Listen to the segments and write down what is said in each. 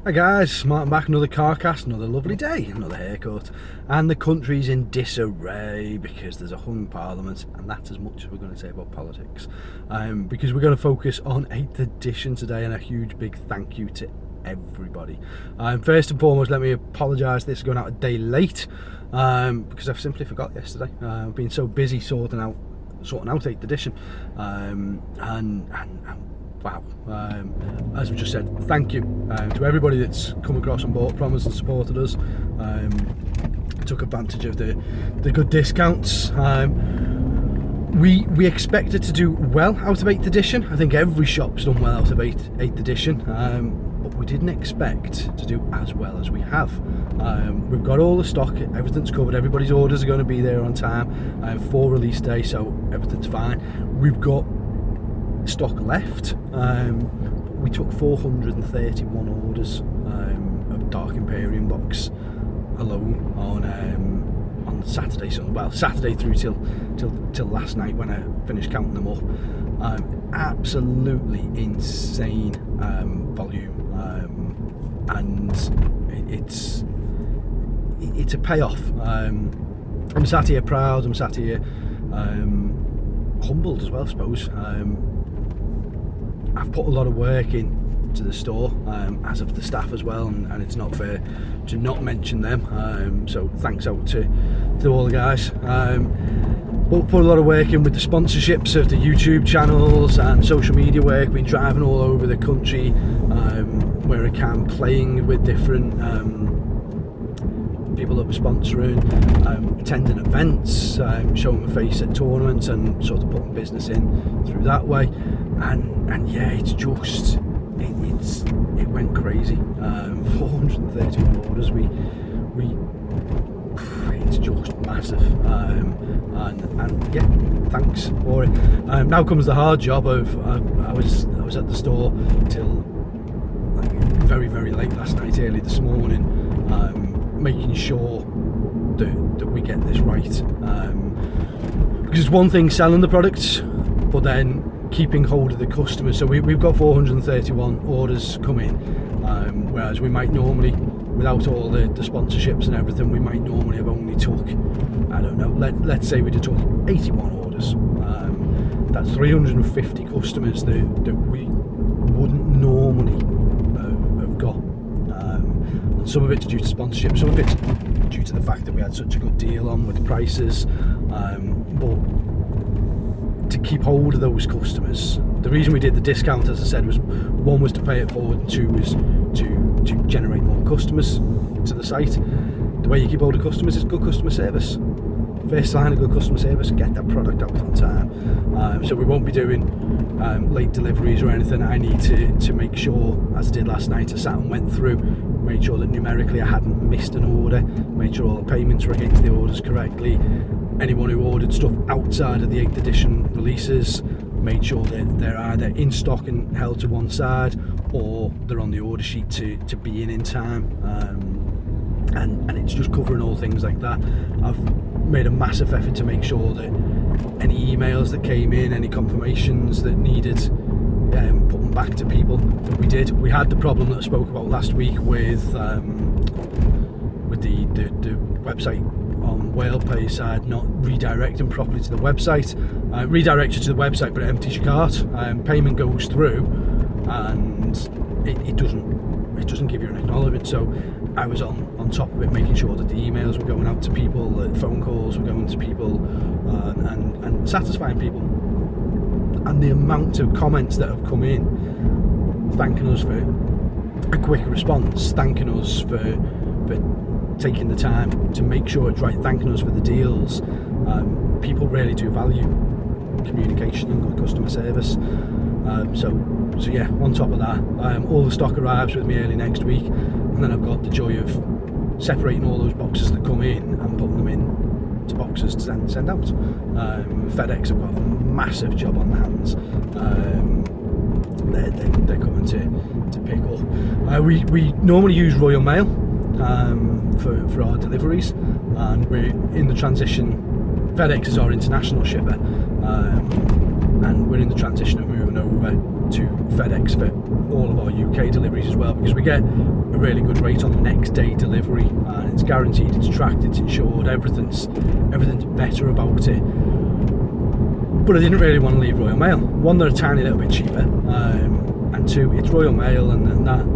Hi guys, Martin back, another CarCast, another lovely day, another haircut, and the country's in disarray because there's a hung parliament, and that's as much as we're going to say about politics. Because we're going to focus on 8th edition today, and a huge big thank you to everybody. First and foremost, let me apologise, this is going out a day late, because I've simply forgot yesterday. I've been so busy sorting out 8th edition, and wow, as we just said, thank you to everybody that's come across and bought from us and supported us, took advantage of the good discounts. We expected to do well out of 8th edition. I think every shop's done well out of 8th edition, but we didn't expect to do as well as we have. We've got all the stock, everything's covered, everybody's orders are going to be there on time for release day, so everything's fine. We've got stock left. We took 431 orders of Dark Imperium box alone on Saturday. So Saturday through till last night when I finished counting them up. Absolutely insane volume, and it's a payoff. I'm sat here proud. I'm sat here humbled as well, I suppose. I've put a lot of work into the store, as of the staff as well, and it's not fair to not mention them. So thanks out to all the guys. But put a lot of work in with the sponsorships of the YouTube channels and social media work. Been driving all over the country where I can, playing with different people that were sponsoring, attending events, showing my face at tournaments, and sort of putting business in through that way. And yeah, it's just it went crazy. 431 orders. It's just massive. And yeah, thanks for it. Now comes the hard job of I was at the store till very late last night, early this morning, making sure that we get this right. Because it's one thing selling the products, but then keeping hold of the customers. So we've got 431 orders coming, whereas we might normally, without all the sponsorships and everything, we might normally have only took, I don't know, let's say we'd have took 81 orders. That's 350 customers that we wouldn't normally have got. And some of it's due to sponsorship, some of it's due to the fact that we had such a good deal on with the prices, but to keep hold of those customers, the reason we did the discount, as I said, was one was to pay it forward, and two was to generate more customers to the site. The way you keep hold of customers is good customer service. First sign of good customer service, get that product out on time. So we won't be doing late deliveries or anything. I need to make sure, as I did last night, I sat and went through, made sure that numerically I hadn't missed an order, made sure all the payments were against the orders correctly. Anyone who ordered stuff outside of the 8th edition releases, made sure that they're either in stock and held to one side, or they're on the order sheet to be in time. And it's just covering all things like that. I've made a massive effort to make sure that any emails that came in, any confirmations that needed putting back to people, that we did. We had the problem that I spoke about last week with the website on WhalePay side not redirecting properly to the website. Redirects you to the website, but it empties your cart. Payment goes through, and it doesn't give you an acknowledgement. So I was on top of it, making sure that the emails were going out to people, that phone calls were going to people, and satisfying people. And the amount of comments that have come in thanking us for a quick response, thanking us for taking the time to make sure it's right, thanking us for the deals. People really do value communication and good customer service. So yeah, on top of that, all the stock arrives with me early next week, and then I've got the joy of separating all those boxes that come in and putting them in to boxes to send out. FedEx have got a massive job on their hands. They're coming to pick up. We normally use Royal Mail for our deliveries, and we're in the transition. FedEx is our international shipper, and we're in the transition of moving over to FedEx for all of our UK deliveries as well, because we get a really good rate on next day delivery, and it's guaranteed, it's tracked, it's insured, everything's better about it. But I didn't really want to leave Royal Mail. One, they're a tiny little bit cheaper, and two, it's Royal Mail, and that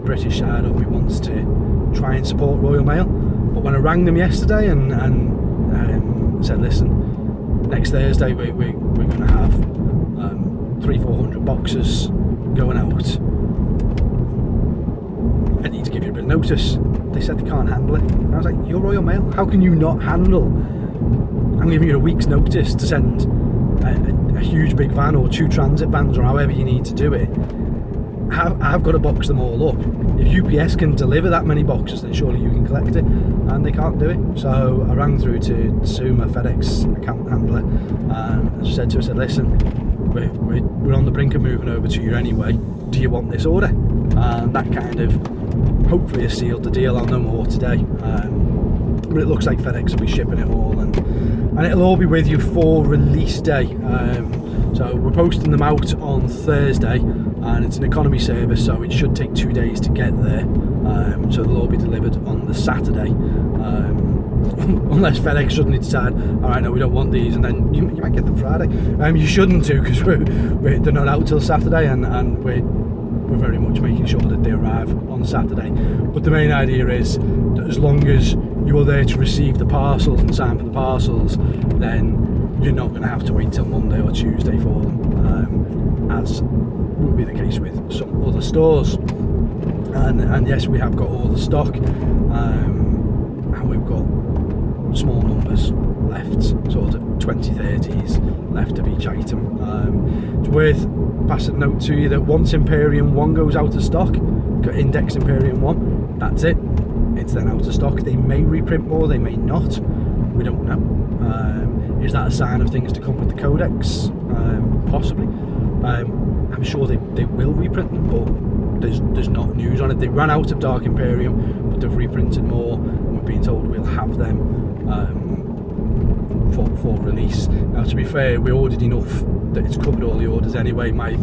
British side of me wants to try and support Royal Mail. But when I rang them yesterday and said, listen, next Thursday we're going to have 300-400 boxes going out, I need to give you a bit of notice. They said they can't handle it. And I was like, you're Royal Mail, how can you not handle? I'm giving you a week's notice to send a huge big van or 2 transit vans or however you need to do it. I've got to box them all up. If UPS can deliver that many boxes, then surely you can collect it, and they can't do it. So I rang through to Sue, my FedEx account handler, and I said to her, listen, we're on the brink of moving over to you anyway, do you want this order? And that kind of hopefully has sealed the deal. I'll know more today, but it looks like FedEx will be shipping it all, and it'll all be with you for release day. So we're posting them out on Thursday, and it's an economy service, so it should take 2 days to get there. So they'll all be delivered on the Saturday, unless FedEx suddenly decide, all right, no, we don't want these, and then you might get them Friday. You shouldn't do, because they're not out till Saturday, and we're very much making sure that they arrive on Saturday. But the main idea is that as long as you're there to receive the parcels and sign for the parcels, then you're not going to have to wait till Monday or Tuesday for them, as will be the case with some other stores. And yes, we have got all the stock, and we've got small numbers left, sort of 20-30s left of each item. It's worth passing a note to you that once Imperium 1 goes out of stock, got Index Imperium 1, that's it, it's then out of stock. They may reprint more, they may not, we don't know. Is that a sign of things to come with the Codex? Possibly. I'm sure they will reprint them, but there's not news on it. They ran out of Dark Imperium, but they've reprinted more, and we're being told we'll have them for release. Now, to be fair, we ordered enough that it's covered all the orders anyway. My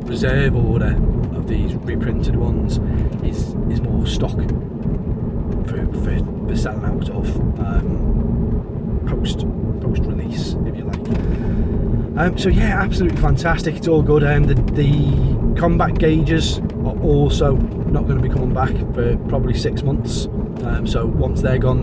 reserve order of these reprinted ones is more stock for selling out of post release, if you like. So yeah, absolutely fantastic. It's all good. The combat gauges are also not going to be coming back for probably 6 months. So once they're gone,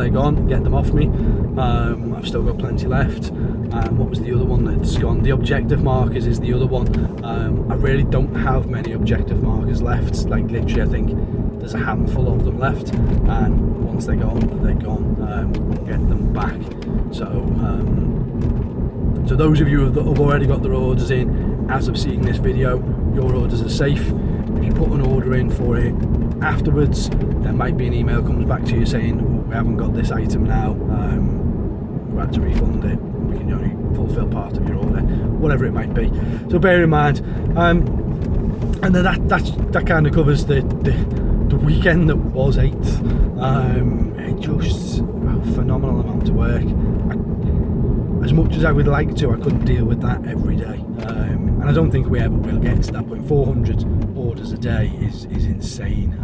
get them off me. I've still got plenty left. What was the other one that's gone? The objective markers is the other one. I really don't have many objective markers left. Like literally, I think there's a handful of them left, and once they're gone, they're gone. We won't get them back. So those of you that have already got their orders in as of seeing this video, your orders are safe. If you put an order in for it afterwards, there might be an email comes back to you saying, oh, we haven't got this item now, we've had to refund it, we can only fulfill part of your order, whatever it might be. So bear in mind, and then that kind of covers the weekend that was 8th. It just a phenomenal amount of work. As much as I would like to, I couldn't deal with that every day, and I don't think we ever will get to that point. 400 orders a day is insane.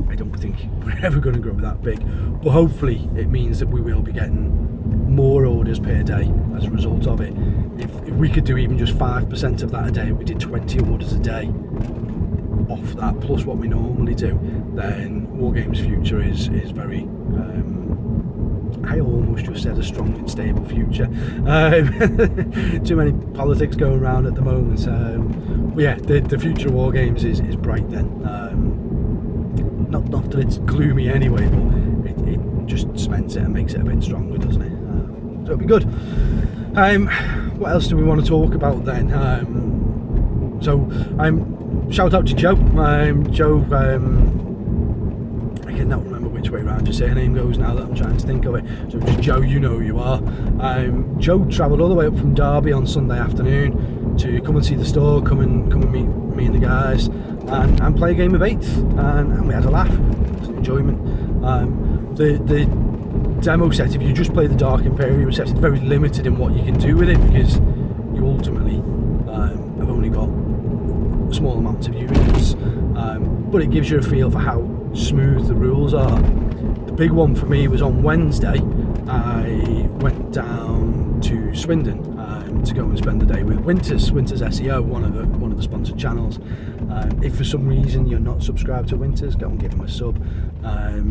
I don't think we're ever going to grow that big, but hopefully it means that we will be getting more orders per day as a result of it. If we could do even just 5% of that a day, we did 20 orders a day off that, plus what we normally do, then Wargames' future is very I almost just said a strong and stable future. Too many politics going around at the moment. But yeah, the future of Wargames is bright then. Not that it's gloomy anyway, but it just cements it and makes it a bit stronger, doesn't it? So it'll be good. What else do we want to talk about then? Shout out to Joe. Joe, I cannot remember which way around your surname goes now that I'm trying to think of it. So just Joe, you know who you are. Joe travelled all the way up from Derby on Sunday afternoon to come and see the store, come and meet me and the guys, and play a game of 8th, and we had a laugh. It was an enjoyment. The demo set, if you just play the Dark Imperium set, it's very limited in what you can do with it, because you ultimately have only got small amounts of units, but it gives you a feel for how smooth the rules are. The big one for me was on Wednesday. I went down to Swindon to go and spend the day with Winters SEO, one of the sponsored channels. If for some reason you're not subscribed to Winters, go and give him a sub.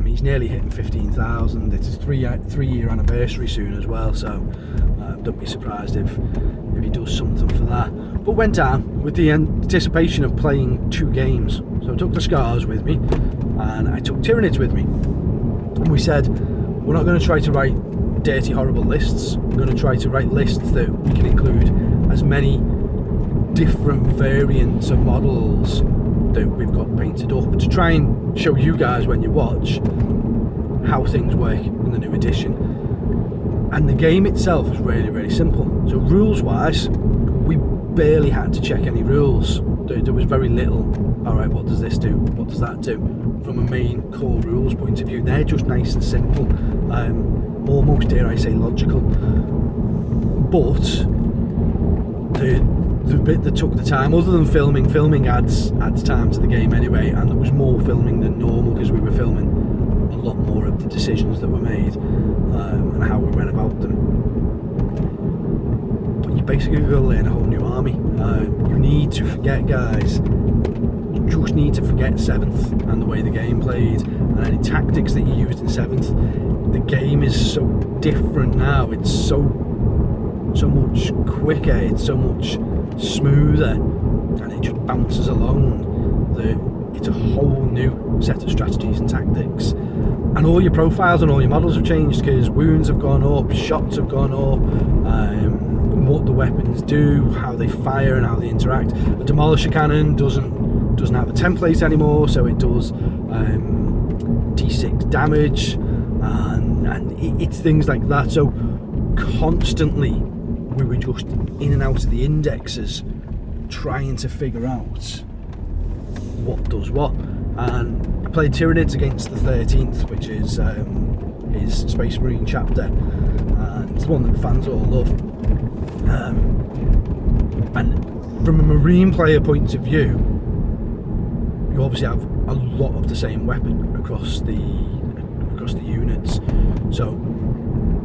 He's nearly hitting 15,000. It's his three-year anniversary soon as well, so don't be surprised if he does something for that. But went down with the anticipation of playing 2 games. So I took the Scars with me and I took Tyranids with me. And we said, we're not going to try to write dirty, horrible lists. We're going to try to write lists that we can include as many different variants of models that we've got painted up to try and show you guys when you watch how things work in the new edition. And the game itself is really, really simple. So rules wise, we barely had to check any rules. There was very little, alright, what does this do, what does that do, from a main core rules point of view. They're just nice and simple, almost, dare I say, logical. But the bit that took the time, other than filming adds time to the game anyway, and there was more filming than normal because we were filming a lot more of the decisions that were made and how we went about them. But you basically got to learn a whole new army. You need to forget, guys, you just need to forget 7th and the way the game played and any tactics that you used in 7th. The game is so different now. It's so much quicker, it's so much smoother, and it just bounces along. It's a whole new set of strategies and tactics, and all your profiles and all your models have changed because wounds have gone up, shots have gone up, what the weapons do, how they fire and how they interact. A demolisher cannon doesn't have a template anymore, so it does d6 damage, and it's things like that. So constantly we were just in and out of the indexes trying to figure out what does what. And I played Tyranids against the 13th, which is his Space Marine chapter, and it's the one that the fans all love. And from a Marine player point of view, you obviously have a lot of the same weapon across the units, so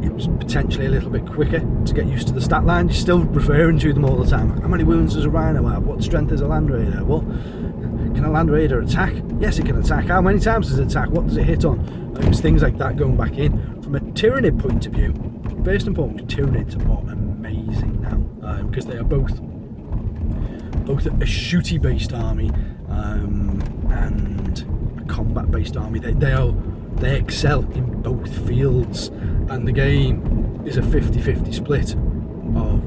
it was potentially a little bit quicker to get used to the stat line. You're still referring to them all the time. How many wounds does a Rhino have? What strength is a Land Raider? What can a Land Raider attack? Yes, it can attack. How many times does it attack? What does it hit on? It was things like that going back in. From a Tyranid point of view, first and foremost, Tyranids are amazing now because they are both a shooty based army and a combat based army. They excel in both fields, and the game is a 50-50 split of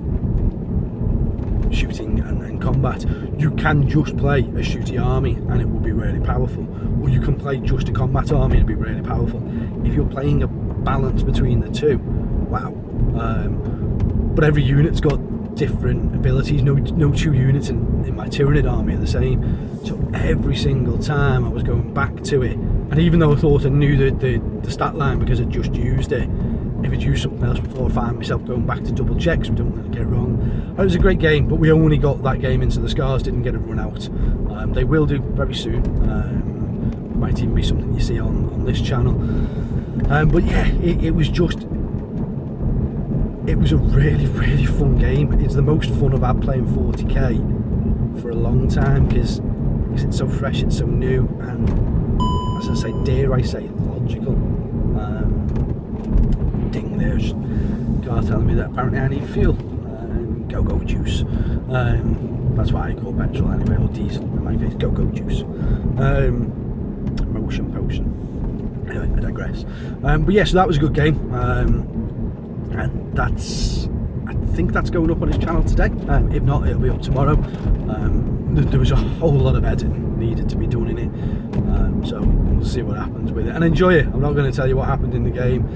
shooting and combat. You can just play a shooty army and it will be really powerful, or you can play just a combat army and it'll be really powerful. If you're playing a balance between the two, wow. But every unit's got different abilities. No 2 units in my Tyranid army are the same, so every single time I was going back to it, and even though I thought I knew the stat line because I'd just used it, if I'd used something else before, I find myself going back to double check so we don't let it get it wrong. It was a great game, but we only got that game into the Scars, didn't get it run out. They will do very soon. It might even be something you see on this channel. But yeah, it was a really, really fun game. It's the most fun I've had playing 40k for a long time because it's so fresh, it's so new, and as I say, dare I say, logical. Ding, there's car telling me that apparently I need fuel. Go juice. That's why I call petrol anyway, or diesel in my case. Go juice. Motion potion. Anyway, I digress. But yeah, so that was a good game. And I think that's going up on his channel today. If not, it'll be up tomorrow. There was a whole lot of editing needed to be done in it, so we'll see what happens with it and enjoy it. I'm not going to tell you what happened in the game.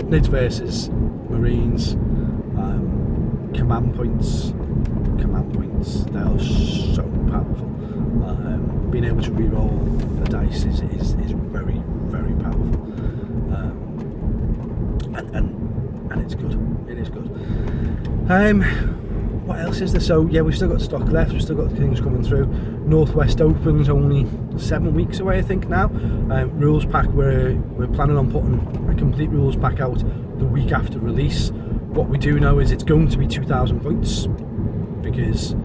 Nids versus Marines, command points, they are so powerful. Being able to re-roll the dice is very, very powerful. And it's good. It is good. what else is there? So yeah, we've still got stock left, we've still got things coming through. Northwest Open's only 7 weeks away, I think now. Rules pack, we're planning on putting a complete rules pack out the week after release. What we do know is it's going to be 2,000 points, because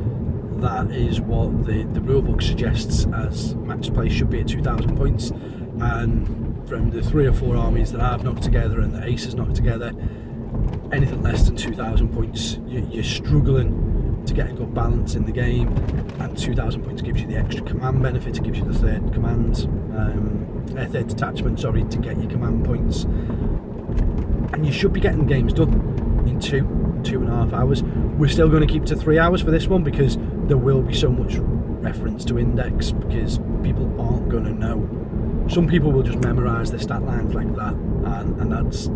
that is what the rulebook suggests as match play should be at 2,000 points. And from the 3 or 4 armies that I've knocked together and the Ace has knocked together, anything less than 2,000 points, you're struggling to get a good balance in the game. And 2,000 points gives you the extra command benefit, it gives you the third detachment, sorry, to get your command points. And you should be getting games done in 2.5 hours. We're still going to keep to 3 hours for this one, because there will be so much reference to index, because people aren't going to know. Some people will just memorise their stat lines like that, and that's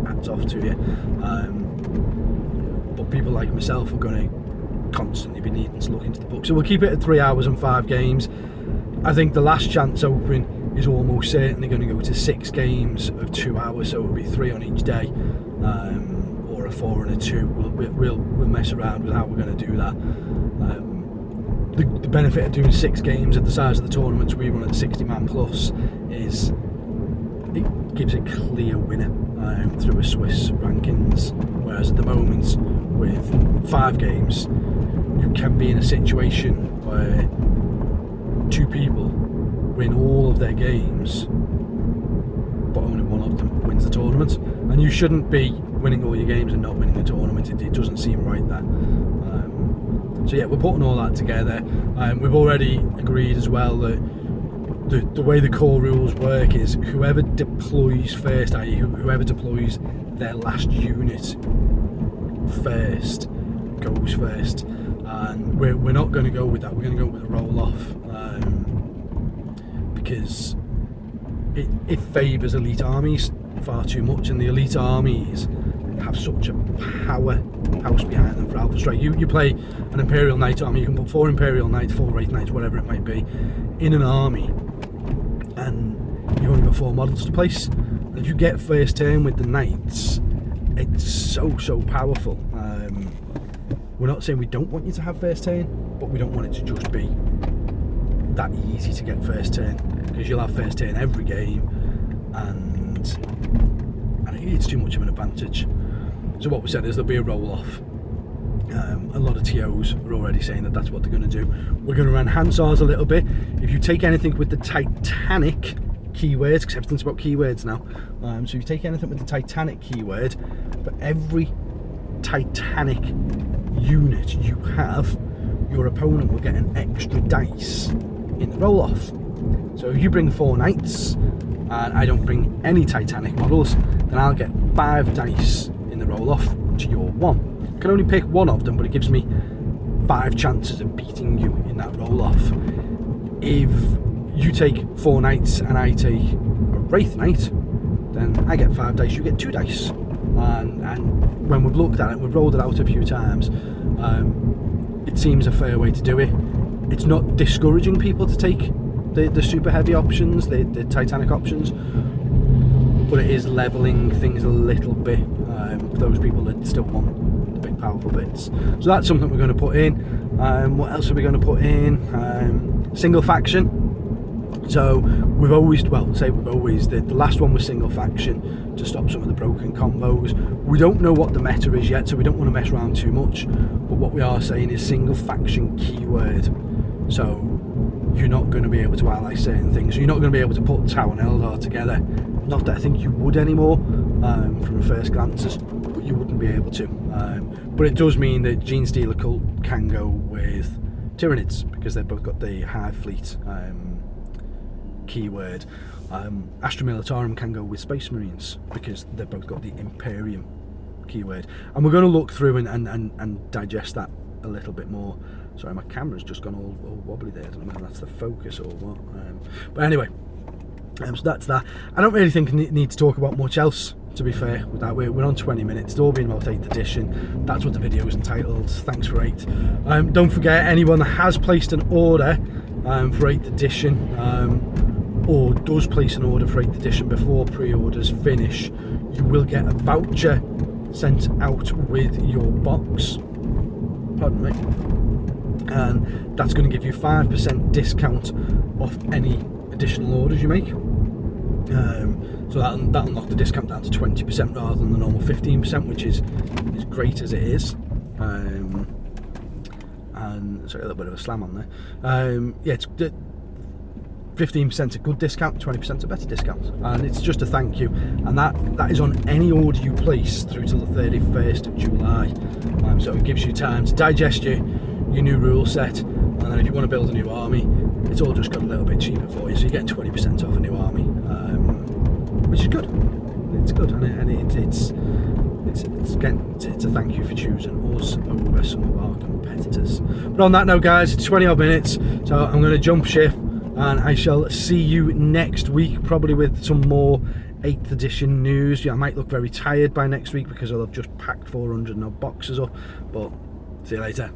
hats off to you. But people like myself are going to constantly be needing to look into the book. So we'll keep it at 3 hours and 5 games. I think the last chance open is almost certainly going to go to 6 games of 2 hours, so it'll be 3 on each day, or a 4 and a 2. We'll mess around with how we're going to do that. The benefit of doing 6 games at the size of the tournaments we run at 60 man plus is it gives a clear winner through a Swiss rankings, whereas at the moment with 5 games you can be in a situation where 2 people win all of their games but only one of them wins the tournament, and you shouldn't be winning all your games and not winning the tournament. It doesn't seem right, that. So yeah, we're putting all that together. We've already agreed as well that the way the core rules work is whoever deploys first, i.e. whoever deploys their last unit first goes first. And we're not going to go with that. We're going to go with a roll-off, because it favours elite armies far too much, and the elite armies have such a powerhouse behind them for Alpha Strike. You play an Imperial Knight army, you can put 4 Imperial Knights, 4 Wraith Knights, whatever it might be, in an army, and you've only got 4 models to place. And if you get first turn with the Knights, it's so powerful. We're not saying we don't want you to have first turn, but we don't want it to just be that easy to get first turn, because you'll have first turn every game, and it's too much of an advantage. So what we said is there'll be a roll-off. A lot of TOs are already saying that that's what they're going to do. We're going to run Hansards a little bit. If you take anything with the Titanic keywords, because everything's about keywords now, so if you take anything with the Titanic keyword, for every Titanic unit you have, your opponent will get an extra dice in the roll-off. So if you bring 4 Knights and I don't bring any Titanic models, then I'll get 5 dice in the roll-off to your 1. I can only pick 1 of them, but it gives me 5 chances of beating you in that roll-off. If you take 4 Knights and I take a Wraith Knight, then I get 5 dice, you get 2 dice. And when we've looked at it, we've rolled it out a few times, it seems a fair way to do it. It's not discouraging people to take the super heavy options, the Titanic options, but it is levelling things a little bit for those people that still want the big powerful bits. So that's something we're going to put in. What else are we going to put in? Single faction. So we've always, the last one was single faction to stop some of the broken combos. We don't know what the meta is yet, so we don't want to mess around too much, but what we are saying is single faction keyword. So you're not going to be able to ally certain things. So you're not going to be able to put Tau and Eldar together. Not that I think you would anymore, from first glances, but you wouldn't be able to. But it does mean that Genestealer Cult can go with Tyranids, because they've both got the Hive Fleet keyword. Astra Militarum can go with Space Marines, because they've both got the Imperium keyword. And we're going to look through and digest that a little bit more. Sorry, my camera's just gone all wobbly there. I don't know if that's the focus or what. But anyway, so that's that. I don't really think I need to talk about much else, to be fair, with that. We're on 20 minutes. It's all been about 8th edition. That's what the video is entitled. Thanks for 8. Don't forget, anyone that has placed an order for 8th edition, or does place an order for 8th edition before pre-orders finish, you will get a voucher sent out with your box. pardon me, and that's going to give you 5% discount off any additional orders you make. So that'll knock the discount down to 20% rather than the normal 15%, which is great as it is. And sorry, a little bit of a slam on there. Yeah, it's 15% a good discount, 20% a better discount, and it's just a thank you, and that is on any order you place through till the 31st of July. So it gives you time to digest your new rule set, and then if you want to build a new army, it's all just got a little bit cheaper for you. So you're getting 20% off a new army, which is good. It's good, and it's a thank you for choosing us over some of our competitors. But on that note, guys, it's 20 odd minutes, so I'm going to jump ship, and I shall see you next week, probably with some more 8th edition news. Yeah, I might look very tired by next week because I'll have just packed 400 odd boxes up, but see you later.